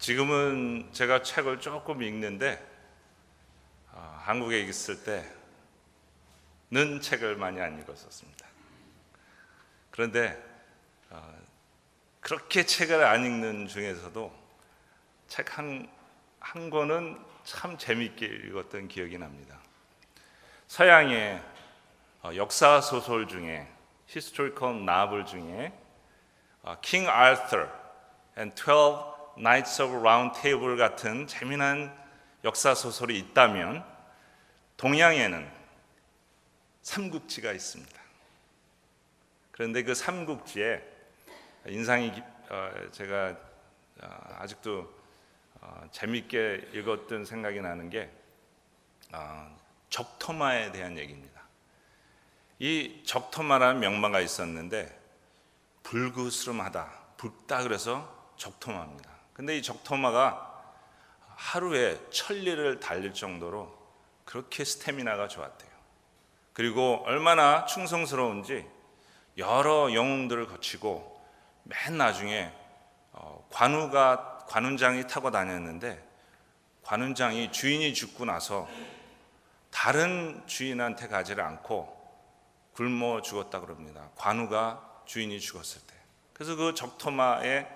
지금은 제가 책을 조금 읽는데 한국에 있을 때는 책을 많이 안 읽었었습니다. 그런데 그렇게 책을 안 읽는 중에서도 책 한 권은 참 재미있게 읽었던 기억이 납니다. 서양의 역사 소설 중에 히스토리컬 나블 중에 킹 아르터 and 12 Knights of Round Table 같은 재미난 역사 소설이 있다면 동양에는 삼국지가 있습니다. 그런데 그 삼국지에 인상이 제가 아직도 재미있게 읽었던 생각이 나는 게 적토마에 대한 얘기입니다. 이 적토마라는 명마가 있었는데 불그스름하다, 붉다 그래서 적토마입니다. 근데 이 적토마가 하루에 1000리를 달릴 정도로 그렇게 스태미나가 좋았대요. 그리고 얼마나 충성스러운지 여러 영웅들을 거치고 맨 나중에 관운장이 타고 다녔는데 관운장이 주인이 죽고 나서 다른 주인한테 가지를 않고 굶어 죽었다 그럽니다. 관우가 주인이 죽었을 때. 그래서 그 적토마의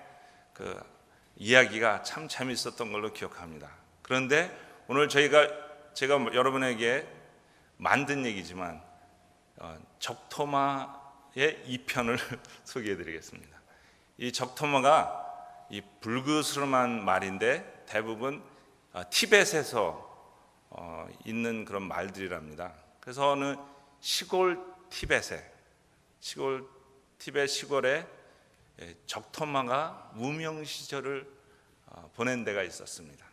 그 이야기가 참 재밌었던 걸로 기억합니다. 그런데 오늘 제가 여러분에게 만든 얘기지만 적토마의 2편을 소개해드리겠습니다. 이 적토마가 이 불그스름한 말인데 대부분 티벳에서 있는 그런 말들이랍니다. 그래서 어느 시골 티벳 시골에 적토마가 무명 시절을 보낸 데가 있었습니다.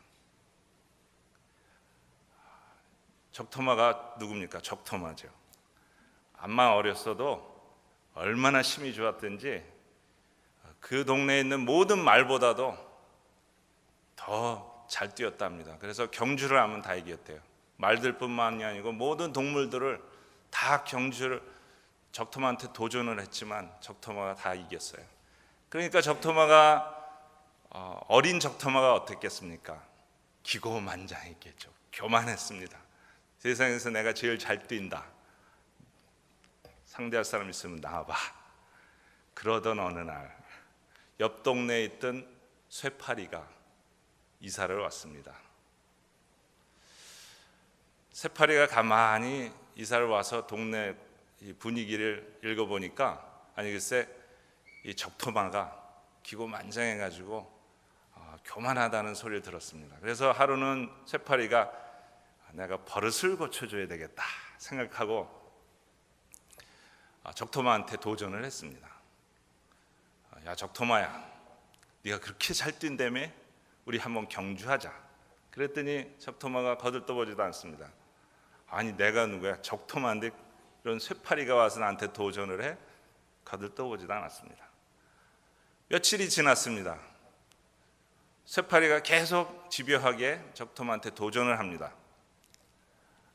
적토마가 누굽니까? 적토마죠. 암만 어렸어도 얼마나 힘이 좋았든지 그 동네에 있는 모든 말보다도 더 잘 뛰었답니다. 그래서 경주를 하면 다 이겼대요. 말들뿐만이 아니고 모든 동물들을 다 적토마한테 도전을 했지만 적토마가 다 이겼어요. 그러니까 어린 적토마가 어땠겠습니까? 기고만장했겠죠. 교만했습니다. 세상에서 내가 제일 잘 뛴다. 상대할 사람 있으면 나와봐. 그러던 어느 날 옆 동네에 있던 쇠파리가 이사를 왔습니다. 쇠파리가 가만히 이사를 와서 동네 분위기를 읽어보니까 글쎄 이 적토마가 기고만장해가지고 교만하다는 소리를 들었습니다. 그래서 하루는 쇠파리가 내가 버릇을 고쳐줘야 되겠다 생각하고 적토마한테 도전을 했습니다. 야 적토마야, 네가 그렇게 잘 뛴다며? 우리 한번 경주하자. 그랬더니 적토마가 거들떠보지도 않습니다. 아니 내가 누구야? 적토마인데 이런 쇠파리가 와서 나한테 도전을 해? 거들떠보지도 않았습니다. 며칠이 지났습니다. 쇠파리가 계속 집요하게 적토마한테 도전을 합니다.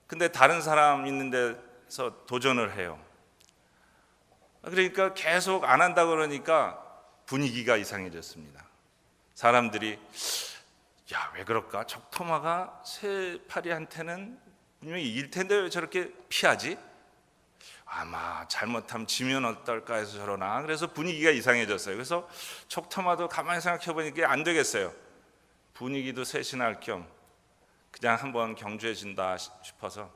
근데 다른 사람 있는 데서 도전을 해요. 그러니까 계속 안 한다 그러니까 분위기가 이상해졌습니다. 사람들이 야 왜 그럴까? 적토마가 쇠파리한테는 분명히 이길 텐데 왜 저렇게 피하지? 아마 잘못하면 지면 어떨까 해서 저러나. 그래서 분위기가 이상해졌어요. 그래서 적토마도 가만히 생각해 보니까 안 되겠어요. 분위기도 쇄신할 겸 그냥 한번 경주해 준다 싶어서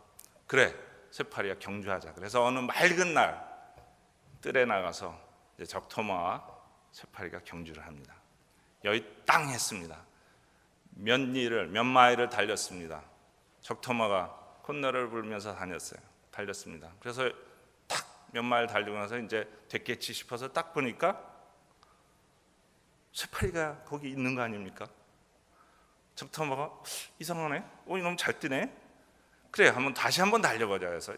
그래 쇠파리야 경주하자. 그래서 어느 맑은 날 뜰에 나가서 이제 적토마와 쇠파리가 경주를 합니다. 여의 땅 했습니다. 몇 마일을 달렸습니다. 적토마가 콧노래를 부르면서 달렸습니다. 그래서 탁 몇 마일 달리고 나서 이제 됐겠지 싶어서 딱 보니까 쇠파리가 거기 있는 거 아닙니까? 적토마가 이상하네. 이놈 잘 뛰네. 그래 다시 한번 달려보자 해서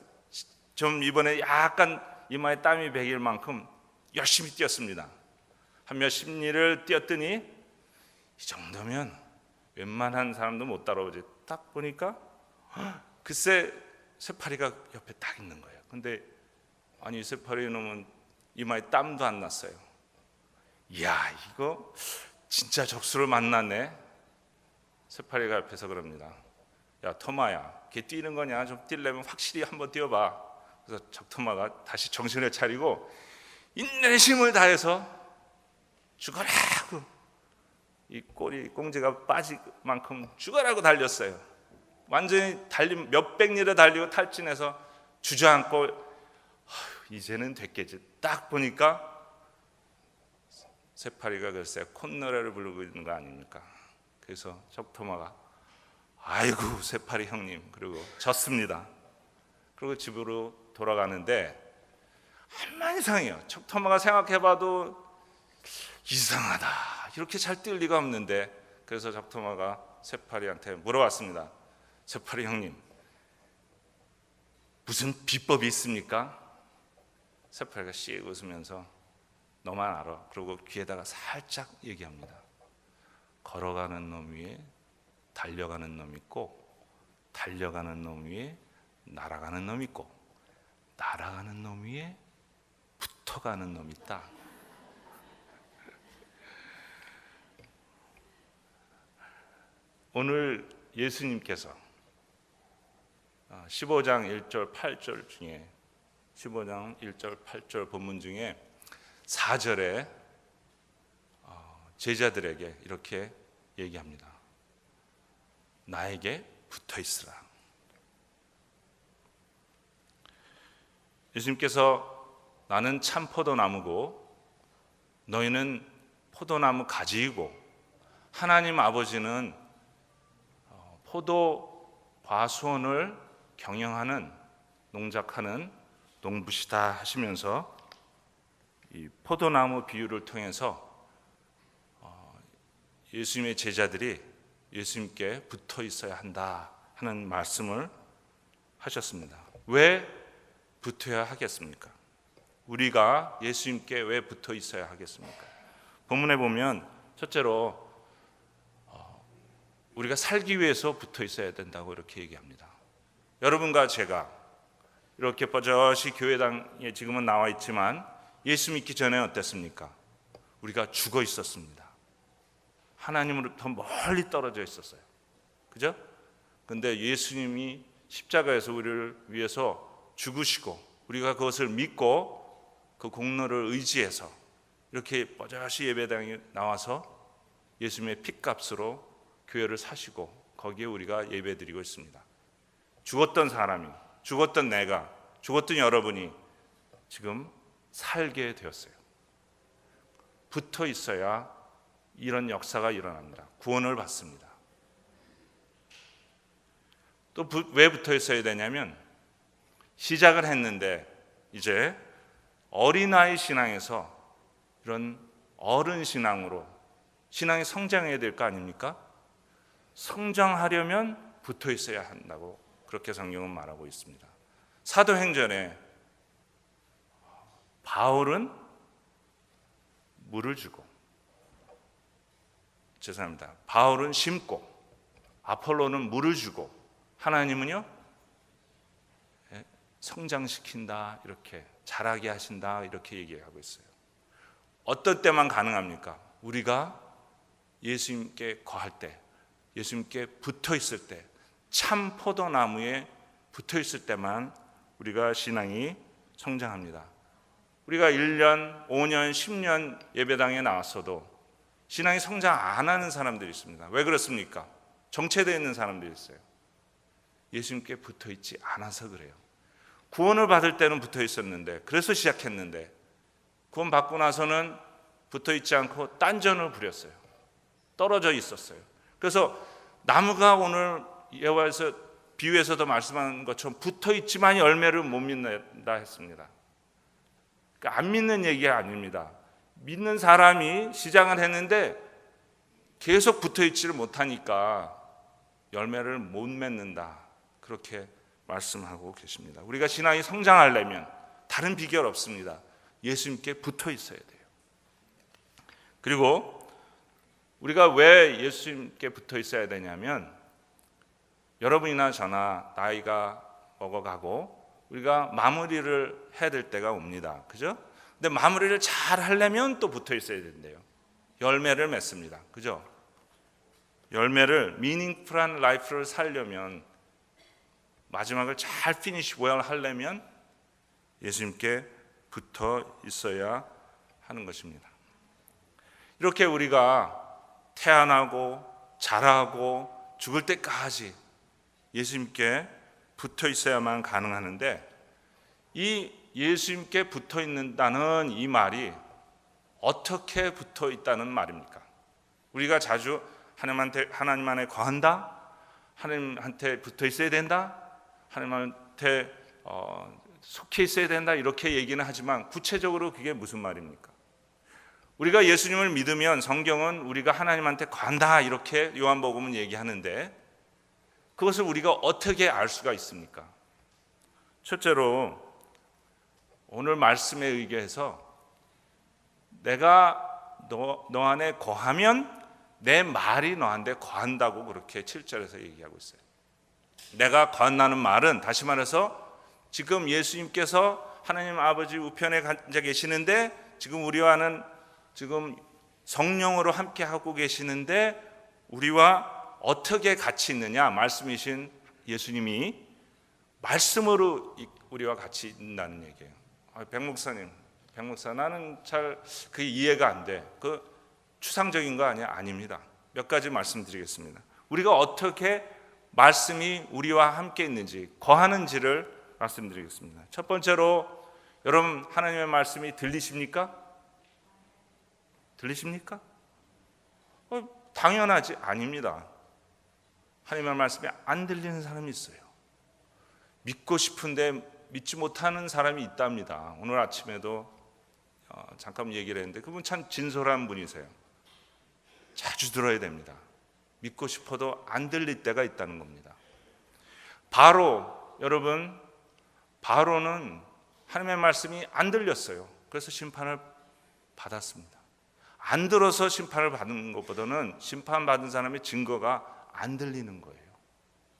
좀 이번에 약간 이마에 땀이 배길 만큼 열심히 뛰었습니다. 한 몇십 리를 뛰었더니 이 정도면 웬만한 사람도 못 따라오지. 딱 보니까 글쎄 쇠파리가 옆에 딱 있는 거예요. 근데 아니 쇠파리 놈은 이마에 땀도 안 났어요. 이야 이거 진짜 적수를 만났네. 세파리가 옆에서 그럽니다. 야 토마야, 걔 뛰는 거냐? 좀 뛰려면 확실히 한번 뛰어봐. 그래서 적토마가 다시 정신을 차리고 인내심을 다해서 죽어라고, 이 꼬리 꽁지가 빠질 만큼 죽어라고 달렸어요. 완전히 달림 몇백 리를 달리고 탈진해서 주저앉고 이제는 됐겠지. 딱 보니까 세파리가 글쎄 콧노래를 부르고 있는 거 아닙니까? 그래서 적토마가 아이고 세파리 형님, 그리고 졌습니다. 그리고 집으로 돌아가는데 한만 이상해요. 적토마가 생각해봐도 이상하다, 이렇게 잘 뛸 리가 없는데. 그래서 적토마가 세파리한테 물어봤습니다. 세파리 형님, 무슨 비법이 있습니까? 세파리가 씩 웃으면서 너만 알아. 그리고 귀에다가 살짝 얘기합니다. 걸어가는 놈 위에 달려가는 놈 있고, 달려가는 놈 위에 날아가는 놈 있고, 날아가는 놈 위에 붙어가는 놈 있다. 오늘 예수님께서 15장 1절 8절 중에 15장 1절 8절 본문 중에 4절에 제자들에게 이렇게 얘기합니다. 나에게 붙어 있으라. 예수님께서 나는 참 포도나무고 너희는 포도나무 가지이고 하나님 아버지는 포도 과수원을 경영하는 농작하는 농부시다 하시면서 이 포도나무 비유를 통해서 예수님의 제자들이 예수님께 붙어 있어야 한다 하는 말씀을 하셨습니다. 왜 붙어야 하겠습니까? 우리가 예수님께 왜 붙어 있어야 하겠습니까? 본문에 보면 첫째로 우리가 살기 위해서 붙어 있어야 된다고 이렇게 얘기합니다. 여러분과 제가 이렇게 버젓이 교회당에 지금은 나와 있지만 예수 믿기 전에 어땠습니까? 우리가 죽어 있었습니다. 하나님으로부터 멀리 떨어져 있었어요. 그죠? 근데 예수님이 십자가에서 우리를 위해서 죽으시고 우리가 그것을 믿고 그 공로를 의지해서 이렇게 버젓이 예배당에 나와서 예수님의 핏값으로 교회를 사시고 거기에 우리가 예배드리고 있습니다. 죽었던 사람이, 죽었던 내가, 죽었던 여러분이 지금 살게 되었어요. 붙어 있어야 이런 역사가 일어납니다. 구원을 받습니다. 또 왜 붙어 있어야 되냐면 시작을 했는데 이제 어린아이 신앙에서 이런 어른 신앙으로 신앙이 성장해야 될 거 아닙니까? 성장하려면 붙어 있어야 한다고 그렇게 성경은 말하고 있습니다. 사도행전에 바울은 물을 주고, 죄송합니다. 바울은 심고 아폴로는 물을 주고 하나님은요 성장시킨다, 이렇게 자라게 하신다, 이렇게 얘기하고 있어요. 어떤 때만 가능합니까? 우리가 예수님께 거할 때, 예수님께 붙어 있을 때, 참 포도나무에 붙어 있을 때만 우리가 신앙이 성장합니다. 우리가 1년, 5년, 10년 예배당에 나왔어도 신앙이 성장 안 하는 사람들이 있습니다. 왜 그렇습니까? 정체되어 있는 사람들이 있어요. 예수님께 붙어 있지 않아서 그래요. 구원을 받을 때는 붙어 있었는데, 그래서 시작했는데 구원 받고 나서는 붙어 있지 않고 딴전을 부렸어요. 떨어져 있었어요. 그래서 나무가 오늘 여호와에서 비유에서도 말씀한 것처럼 붙어 있지만 열매를 못 맺는다 했습니다. 그러니까 안 믿는 얘기가 아닙니다. 믿는 사람이 시작을 했는데 계속 붙어 있지를 못하니까 열매를 못 맺는다, 그렇게 말씀하고 계십니다. 우리가 신앙이 성장하려면 다른 비결 없습니다. 예수님께 붙어 있어야 돼요. 그리고 우리가 왜 예수님께 붙어 있어야 되냐면, 여러분이나 저나 나이가 먹어가고 우리가 마무리를 해야 될 때가 옵니다. 그죠? 근데 마무리를 잘 하려면 또 붙어 있어야 된대요. 열매를 맺습니다. 그죠? 열매를 미닝풀한 라이프를 살려면, 마지막을 잘 피니시 웰 하려면 예수님께 붙어 있어야 하는 것입니다. 이렇게 우리가 태어나고 자라고 죽을 때까지 예수님께 붙어 있어야만 가능하는데, 이 예수님께 붙어 있는다는 이 말이 어떻게 붙어 있다는 말입니까? 우리가 자주 하나님 안에 거한다, 하나님한테 붙어 있어야 된다, 하나님한테 속해 있어야 된다, 이렇게 얘기는 하지만 구체적으로 그게 무슨 말입니까? 우리가 예수님을 믿으면 성경은 우리가 하나님한테 관다 이렇게 요한복음은 얘기하는데, 그것을 우리가 어떻게 알 수가 있습니까? 첫째로 오늘 말씀에 의거해서 내가 너 안에 거하면 내 말이 너한테 거한다고 그렇게 7절에서 얘기하고 있어요. 내가 거한다는 말은, 다시 말해서 지금 예수님께서 하나님 아버지 우편에 앉아 계시는데, 지금 우리와는 지금 성령으로 함께 하고 계시는데, 우리와 어떻게 같이 있느냐? 말씀이신 예수님이 말씀으로 우리와 같이 있다는 얘기예요. 백목사님, 나는 잘 그게 이해가 안 돼. 그 추상적인 거 아니야? 아닙니다. 몇 가지 말씀드리겠습니다. 우리가 어떻게 말씀이 우리와 함께 있는지, 거하는지를 말씀드리겠습니다. 첫 번째로, 여러분 하나님의 말씀이 들리십니까? 들리십니까? 당연하지? 아닙니다. 하나님의 말씀이 안 들리는 사람이 있어요. 믿고 싶은데 믿지 못하는 사람이 있답니다. 오늘 아침에도 잠깐 얘기를 했는데, 그분 참 진솔한 분이세요. 자주 들어야 됩니다. 믿고 싶어도 안 들릴 때가 있다는 겁니다. 여러분, 바로는 하나님의 말씀이 안 들렸어요. 그래서 심판을 받았습니다. 안 들어서 심판을 받는 것보다는 심판받은 사람의 증거가 안 들리는 거예요.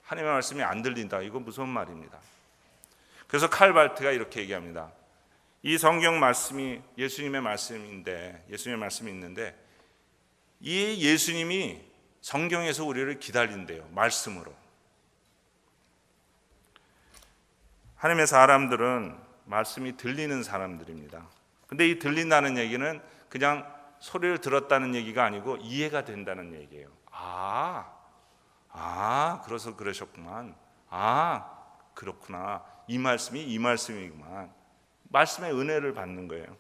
하나님의 말씀이 안 들린다, 이건 무서운 말입니다. 그래서 칼발트가 이렇게 얘기합니다. 이 성경 말씀이 예수님의 말씀이 있는데, 이 예수님이 성경에서 우리를 기다린대요. 말씀으로. 하나님의 사람들은 말씀이 들리는 사람들입니다. 근데 이 들린다는 얘기는 그냥 소리를 들었다는 얘기가 아니고 이해가 된다는 얘기예요. 그래서 그러셨구만. 그렇구나. 이 말씀이구만. 말씀의 은혜를 받는 거예요.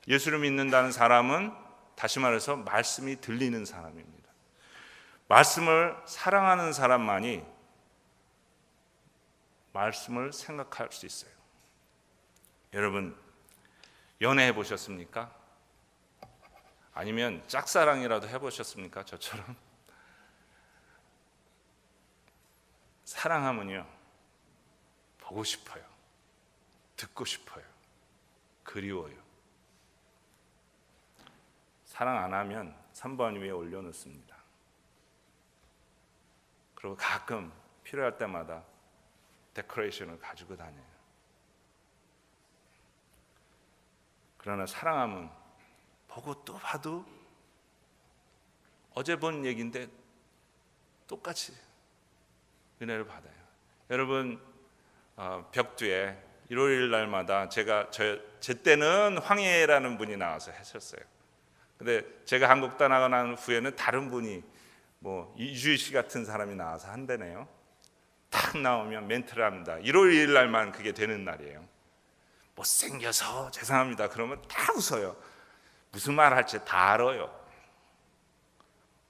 예수를 믿는다는 사람은, 다시 말해서 말씀이 들리는 사람입니다. 말씀을 사랑하는 사람만이 말씀을 생각할 수 있어요. 여러분, 연애해 보셨습니까? 아니면 짝사랑이라도 해보셨습니까? 저처럼. 사랑하면요, 보고 싶어요, 듣고 싶어요, 그리워요. 사랑 안 하면 3번 위에 올려놓습니다. 그리고 가끔 필요할 때마다 데코레이션을 가지고 다녀요. 그러나 사랑하면 보고 또 봐도 어제 본 얘기인데 똑같이 은혜를 받아요. 여러분, 벽두에 일요일 날마다 제 때는 황해라는 분이 나와서 했었어요. 근데 제가 한국 떠나고 난 후에는 다른 분이, 이주희 씨 같은 사람이 나와서 한다네요. 딱 나오면 멘트를 합니다. 일요일 날만 그게 되는 날이에요. 못생겨서 죄송합니다. 그러면 다 웃어요. 무슨 말 할지 다 알아요.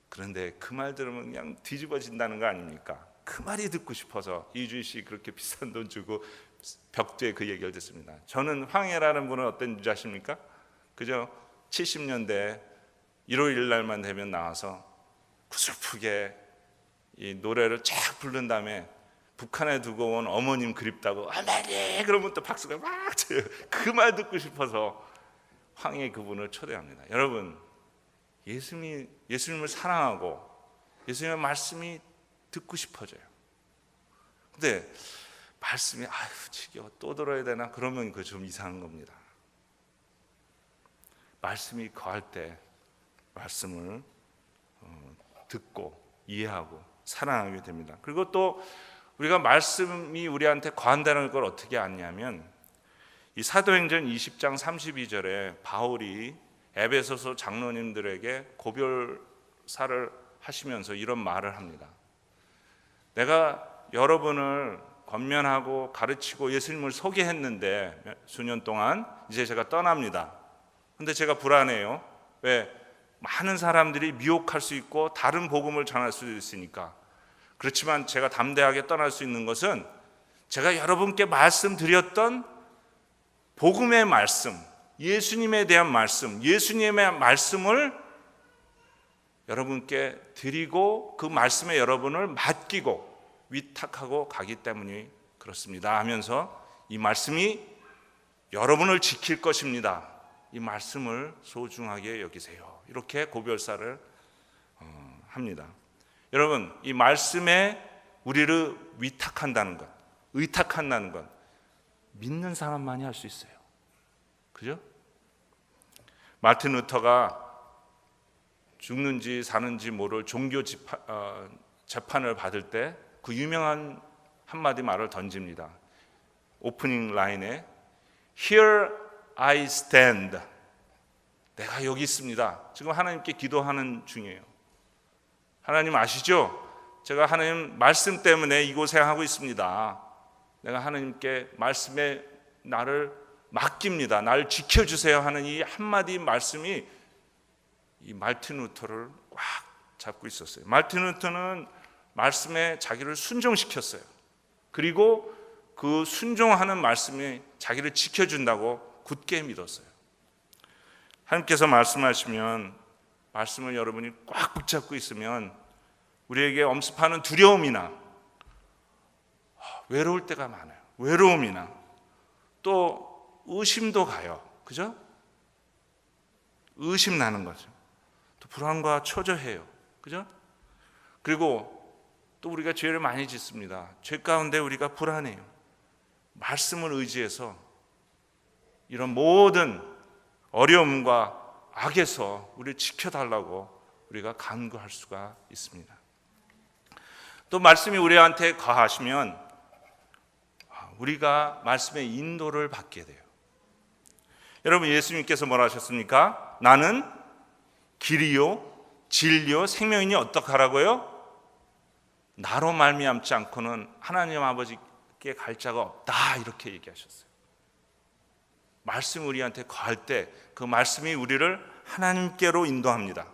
그런데 그 말 들으면 그냥 뒤집어진다는 거 아닙니까? 그 말이 듣고 싶어서 이주희 씨 그렇게 비싼 돈 주고 벽두에 그 얘기를 듣습니다. 저는 황해라는 분은 어떤 줄 아십니까? 그저 70년대 일요일 날만 되면 나와서 구슬프게 이 노래를 쫙 부른 다음에 북한에 두고 온 어머님 그립다고 어머니 그러면 또 박수가 막 쳐요. 그 말 듣고 싶어서 황해 그분을 초대합니다. 여러분, 예수님을 사랑하고 예수님의 말씀이 듣고 싶어져요. 근데 말씀이 지겨워 또 들어야 되나? 그러면 그 좀 이상한 겁니다. 말씀이 거할 때 말씀을 듣고 이해하고 사랑하게 됩니다. 그리고 또 우리가 말씀이 우리한테 거한다는 걸 어떻게 아냐면 이 사도행전 20장 32절에 바울이 에베소서 장로님들에게 고별사를 하시면서 이런 말을 합니다. 내가 여러분을 권면하고 가르치고 예수님을 소개했는데 수년 동안 이제 제가 떠납니다. 근데 제가 불안해요. 왜? 많은 사람들이 미혹할 수 있고 다른 복음을 전할 수 있으니까. 그렇지만 제가 담대하게 떠날 수 있는 것은 제가 여러분께 말씀드렸던 복음의 말씀, 예수님에 대한 말씀, 예수님의 말씀을 여러분께 드리고 그 말씀에 여러분을 맡기고 위탁하고 가기 때문이 그렇습니다 하면서 이 말씀이 여러분을 지킬 것입니다. 이 말씀을 소중하게 여기세요. 이렇게 고별사를 합니다. 여러분, 이 말씀에 우리를 위탁한다는 것, 의탁한다는 것 믿는 사람만이 할 수 있어요. 그죠? 마틴 루터가 죽는지 사는지 모를 종교 재판을 받을 때 그 유명한 한마디 말을 던집니다. 오프닝 라인에 Here I stand. 내가 여기 있습니다. 지금 하나님께 기도하는 중이에요. 하나님 아시죠? 제가 하나님 말씀 때문에 이 고생하고 있습니다. 내가 하나님께 말씀에 나를 맡깁니다. 나를 지켜주세요 하는 이 한마디 말씀이 이 마틴 루터를 꽉 잡고 있었어요. 마틴 루터는 말씀에 자기를 순종시켰어요. 그리고 그 순종하는 말씀이 자기를 지켜준다고 굳게 믿었어요. 하나님께서 말씀하시면 말씀을 여러분이 꽉 붙잡고 있으면 우리에게 엄습하는 두려움이나 외로울 때가 많아요. 외로움이나 또 의심도 가요. 그죠? 의심 나는 거죠. 또 불안과 초조해요. 그죠? 그리고 또 우리가 죄를 많이 짓습니다. 죄 가운데 우리가 불안해요. 말씀을 의지해서 이런 모든 어려움과 악에서 우리를 지켜달라고 우리가 간구할 수가 있습니다. 또 말씀이 우리한테 거하시면 우리가 말씀의 인도를 받게 돼요. 여러분, 예수님께서 뭐라 하셨습니까? 나는 길이요 진리요 생명이니 어떡하라고요? 나로 말미암지 않고는 하나님 아버지께 갈 자가 없다, 이렇게 얘기하셨어요. 말씀이 우리한테 거할 때 그 말씀이 우리를 하나님께로 인도합니다.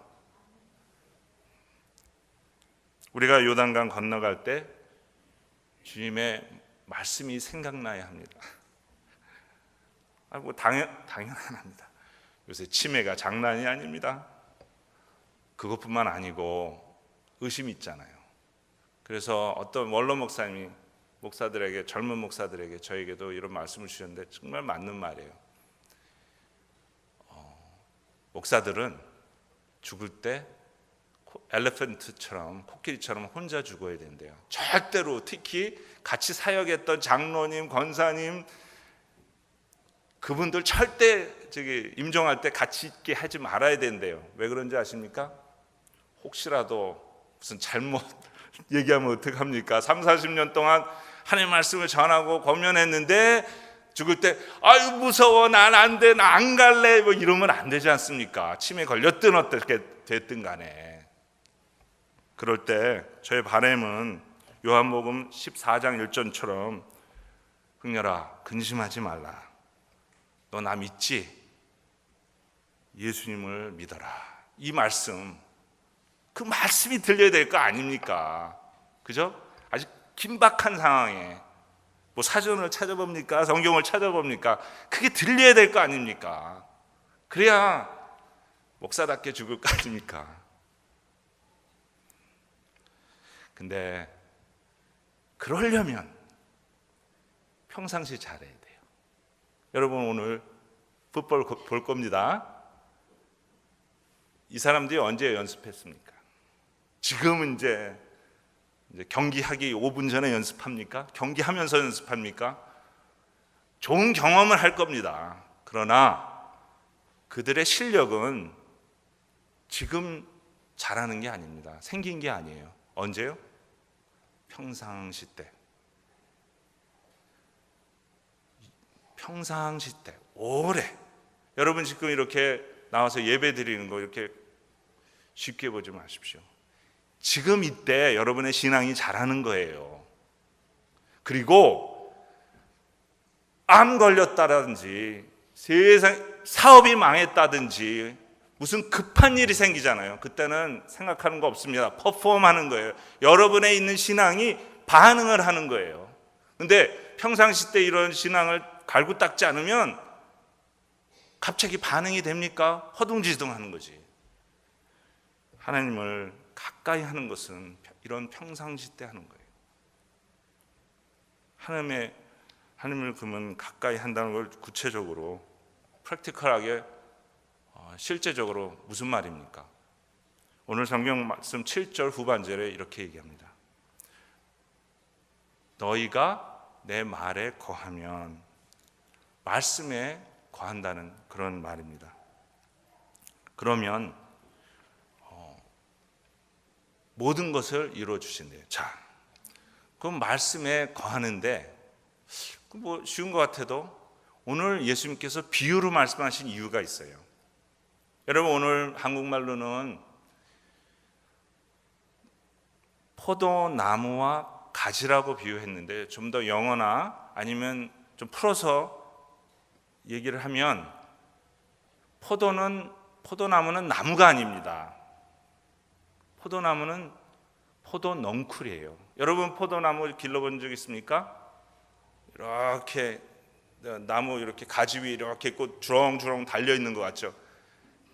우리가 요단강 건너갈 때 주님의 말씀이 생각나야 합니다. 당연합니다. 요새 치매가 장난이 아닙니다. 그것뿐만 아니고 의심이 있잖아요. 그래서 어떤 원로 목사님이 목사들에게, 젊은 목사들에게, 저에게도 이런 말씀을 주셨는데 정말 맞는 말이에요. 목사들은 죽을 때 엘레펀트처럼, 코끼리처럼 혼자 죽어야 된대요. 절대로, 특히 같이 사역했던 장로님, 권사님, 그분들 절대 임종할 때 같이 있게 하지 말아야 된대요. 왜 그런지 아십니까? 혹시라도 무슨 잘못 얘기하면 어떡합니까? 30-40년 동안 하나님 말씀을 전하고 권면했는데 죽을 때 아유 무서워, 난 안 돼, 나 안 갈래, 뭐 이러면 안 되지 않습니까? 치매 걸렸든 어떻게 됐든 간에. 그럴 때 저의 바람은 요한복음 14장 1절처럼 흥렬아 근심하지 말라. 너 나 믿지? 예수님을 믿어라. 이 말씀, 그 말씀이 들려야 될 거 아닙니까? 그죠? 아직 긴박한 상황에 뭐 사전을 찾아봅니까? 성경을 찾아봅니까? 그게 들려야 될 거 아닙니까? 그래야 목사답게 죽을 거 아닙니까? 근데 그러려면 평상시 잘해야 돼요. 여러분, 오늘 풋볼 볼 겁니다. 이 사람들이 언제 연습했습니까? 지금은 이제 경기하기 5분 전에 연습합니까? 경기하면서 연습합니까? 좋은 경험을 할 겁니다. 그러나 그들의 실력은 지금 잘하는 게 아닙니다. 생긴 게 아니에요. 언제요? 평상시 때. 평상시 때, 오래. 여러분 지금 이렇게 나와서 예배 드리는 거 이렇게 쉽게 보지 마십시오. 지금 이때 여러분의 신앙이 자라는 거예요. 그리고 암 걸렸다든지 세상 사업이 망했다든지 무슨 급한 일이 생기잖아요. 그때는 생각하는 거 없습니다. 퍼포먼하는 거예요. 여러분의 있는 신앙이 반응을 하는 거예요. 근데 평상시 때 이런 신앙을 갈고 닦지 않으면 갑자기 반응이 됩니까? 허둥지둥하는 거지. 하나님을 가까이 하는 것은 이런 평상시 때 하는 거예요. 하나님을 그러면 가까이 한다는 걸 구체적으로 프랙티컬하게 실제적으로 무슨 말입니까? 오늘 성경 말씀 7절 후반절에 이렇게 얘기합니다. 너희가 내 말에 거하면, 말씀에 거한다는 그런 말입니다. 그러면 모든 것을 이루어 주신대요. 자, 그럼 말씀에 거하는데 뭐 쉬운 것 같아도 오늘 예수님께서 비유로 말씀하신 이유가 있어요. 여러분, 오늘 한국말로는 포도나무와 가지라고 비유했는데 좀 더 영어나 아니면 좀 풀어서 얘기를 하면 포도나무는 나무가 아닙니다. 포도나무는 포도넝쿨이에요. 여러분 포도나무 길러본 적 있습니까? 이렇게 나무 이렇게 가지 위에 이렇게 있고 주렁주렁 달려 있는 것 같죠?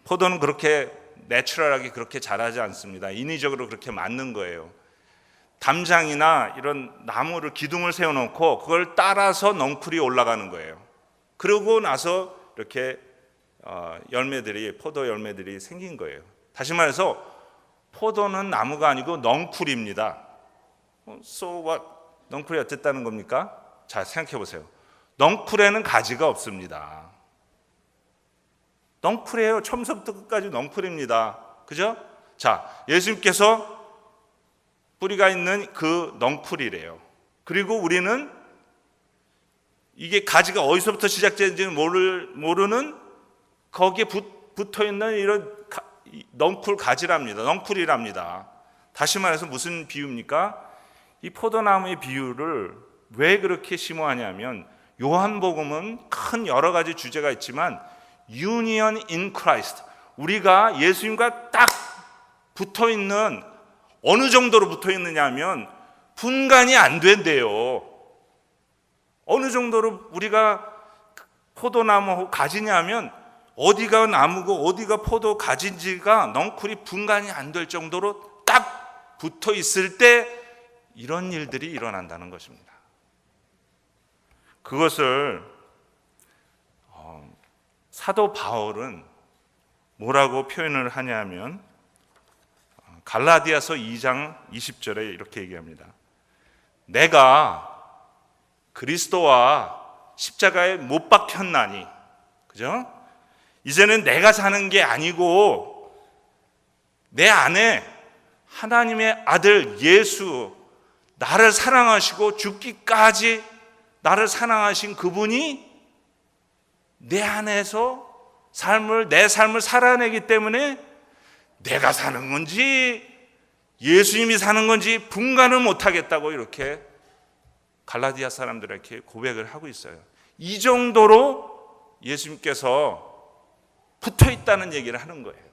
포도는 그렇게 내추럴하게 그렇게 자라지 않습니다. 인위적으로 그렇게 맞는 거예요. 담장이나 이런 나무를 기둥을 세워놓고 그걸 따라서 넝쿨이 올라가는 거예요. 그러고 나서 이렇게 포도 열매들이 생긴 거예요. 다시 말해서 포도는 나무가 아니고 넝쿨입니다. So what? 넝쿨이 어쨌다는 겁니까? 자, 생각해 보세요. 넝쿨에는 가지가 없습니다. 넝쿨이에요. 처음부터 끝까지 넝쿨입니다. 그죠? 자, 예수님께서 뿌리가 있는 그 넝쿨이래요. 그리고 우리는 이게 가지가 어디서부터 시작되는지는 모르는 거기에 붙어 있는 이런 넝쿨 가지랍니다. 넝쿨이랍니다. 다시 말해서 무슨 비유입니까? 이 포도나무의 비유를 왜 그렇게 심오하냐면 요한복음은 큰 여러 가지 주제가 있지만 Union in Christ, 우리가 예수님과 딱 붙어 있는, 어느 정도로 붙어 있느냐 하면 분간이 안 된대요. 어느 정도로 우리가 포도나무 가지냐 하면 어디가 나무고 어디가 포도 가지인지가 넝쿨이 분간이 안 될 정도로 딱 붙어 있을 때 이런 일들이 일어난다는 것입니다. 그것을 사도 바울은 뭐라고 표현을 하냐면 갈라디아서 2장 20절에 이렇게 얘기합니다. 내가 그리스도와 십자가에 못 박혔나니, 그죠? 이제는 내가 사는 게 아니고 내 안에 하나님의 아들 예수, 나를 사랑하시고 죽기까지 나를 사랑하신 그분이 내 안에서 내 삶을 살아내기 때문에 내가 사는 건지 예수님이 사는 건지 분간을 못하겠다고 이렇게 갈라디아 사람들에게 고백을 하고 있어요. 이 정도로 예수님께서 붙어 있다는 얘기를 하는 거예요.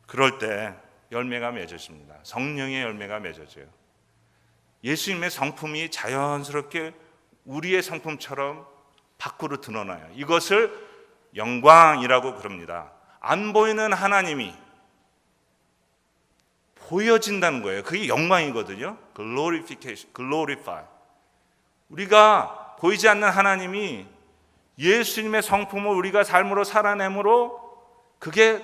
그럴 때 열매가 맺어집니다. 성령의 열매가 맺어져요. 예수님의 성품이 자연스럽게 우리의 성품처럼 밖으로 드러나요. 이것을 영광이라고 부릅니다. 안 보이는 하나님이 보여진다는 거예요. 그게 영광이거든요. glorify. 우리가 보이지 않는 하나님이 예수님의 성품을 우리가 삶으로 살아내므로 그게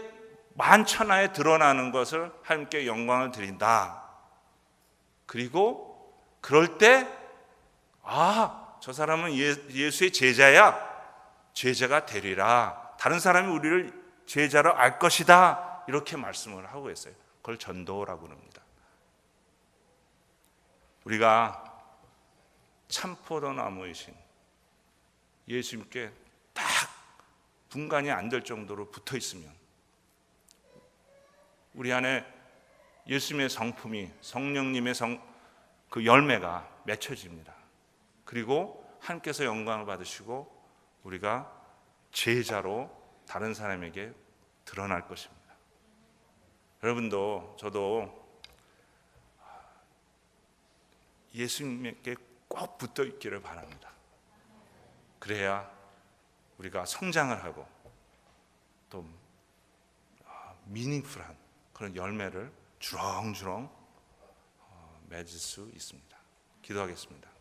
만천하에 드러나는 것을 하나님께 영광을 드린다. 그리고 그럴 때 저 사람은 예수의 제자야. 제자가 되리라. 다른 사람이 우리를 제자로 알 것이다. 이렇게 말씀을 하고 있어요. 그걸 전도라고 합니다. 우리가 참포도나무이신 예수님께 딱 분간이 안 될 정도로 붙어 있으면 우리 안에 예수님의 성품이, 성령님의 그 열매가 맺혀집니다. 그리고 하나님께서 영광을 받으시고 우리가 제자로 다른 사람에게 드러날 것입니다. 여러분도 저도 예수님께 꼭 붙어 있기를 바랍니다. 그래야 우리가 성장을 하고 또 미닝풀한 그런 열매를 주렁주렁 맺을 수 있습니다. 기도하겠습니다.